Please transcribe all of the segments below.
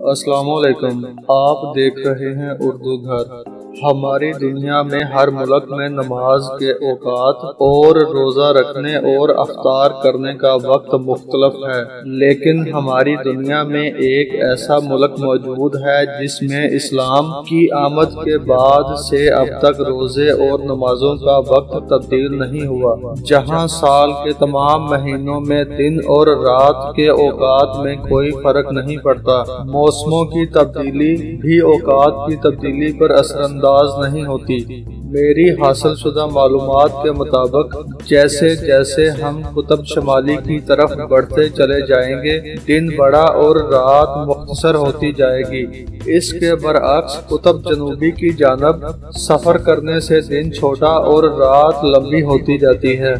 السلام علیکم۔ آپ دیکھ رہے ہیں اردو گھر۔ ہماری دنیا میں ہر ملک میں نماز کے اوقات اور روزہ رکھنے اور افطار کرنے کا وقت مختلف ہے، لیکن ہماری دنیا میں ایک ایسا ملک موجود ہے جس میں اسلام کی آمد کے بعد سے اب تک روزے اور نمازوں کا وقت تبدیل نہیں ہوا، جہاں سال کے تمام مہینوں میں دن اور رات کے اوقات میں کوئی فرق نہیں پڑتا۔ موسموں کی تبدیلی بھی اوقات کی تبدیلی پر اثر انداز نہیں ہوتی۔ میری حاصل شدہ معلومات کے مطابق جیسے جیسے ہم قطب شمالی کی طرف بڑھتے چلے جائیں گے، دن بڑا اور رات مختصر ہوتی جائے گی۔ اس کے برعکس قطب جنوبی کی جانب سفر کرنے سے دن چھوٹا اور رات لمبی ہوتی جاتی ہے۔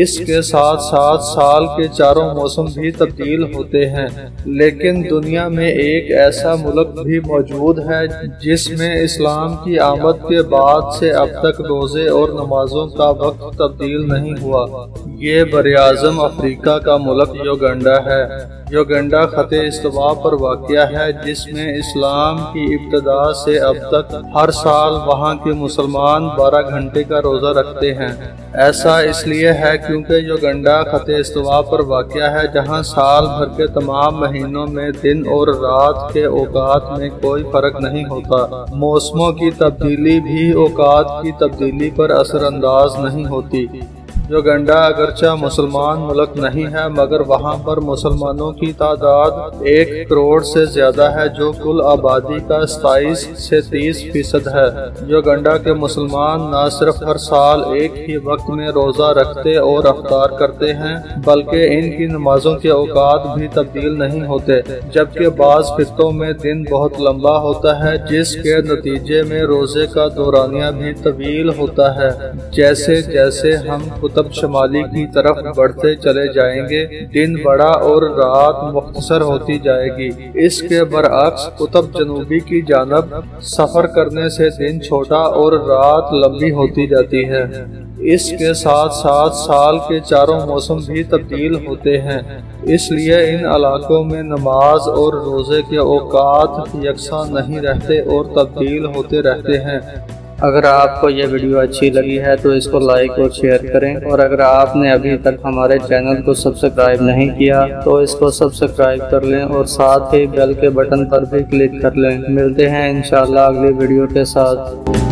اس کے ساتھ ساتھ سال کے چاروں موسم بھی تبدیل ہوتے ہیں، لیکن دنیا میں ایک ایسا ملک بھی موجود ہے جس میں اسلام کی آمد کے بعد سے اب تک روزے اور نمازوں کا وقت تبدیل نہیں ہوا۔ یہ براعظم افریقہ کا ملک یوگنڈا ہے۔ یوگنڈا خطے استوا پر واقع ہے، جس میں اسلام کی ابتدا سے اب تک ہر سال وہاں کے مسلمان 12 گھنٹے کا روزہ رکھتے ہیں۔ ایسا اس لیے ہے کیونکہ یوگنڈا خطے استوا پر واقع ہے، جہاں سال بھر کے تمام مہینوں میں دن اور رات کے اوقات میں کوئی فرق نہیں ہوتا۔ موسموں کی تبدیلی بھی اوقات کی تبدیلی پر اثر انداز نہیں ہوتی۔ یوگنڈا اگرچہ مسلمان ملک نہیں ہے، مگر وہاں پر مسلمانوں کی تعداد 1 کروڑ سے زیادہ ہے، جو کل آبادی کا 27 سے 30% ہے۔ یوگنڈا کے مسلمان نہ صرف ہر سال ایک ہی وقت میں روزہ رکھتے اور افطار کرتے ہیں، بلکہ ان کی نمازوں کے اوقات بھی تبدیل نہیں ہوتے، جبکہ بعض خطوں میں دن بہت لمبا ہوتا ہے، جس کے نتیجے میں روزے کا دورانیہ بھی طویل ہوتا ہے۔ جیسے جیسے ہم قطب شمالی کی طرف بڑھتے چلے جائیں گے، دن بڑا اور رات مختصر ہوتی جائے گی۔ اس کے برعکس قطب جنوبی کی جانب سفر کرنے سے دن چھوٹا اور رات لمبی ہوتی جاتی ہے۔ اس کے ساتھ ساتھ سال کے چاروں موسم بھی تبدیل ہوتے ہیں، اس لیے ان علاقوں میں نماز اور روزے کے اوقات یکساں نہیں رہتے اور تبدیل ہوتے رہتے ہیں۔ اگر آپ کو یہ ویڈیو اچھی لگی ہے تو اس کو لائک اور شیئر کریں، اور اگر آپ نے ابھی تک ہمارے چینل کو سبسکرائب نہیں کیا تو اس کو سبسکرائب کر لیں اور ساتھ ہی بیل کے بٹن پر بھی کلک کر لیں۔ ملتے ہیں انشاءاللہ اگلی ویڈیو کے ساتھ۔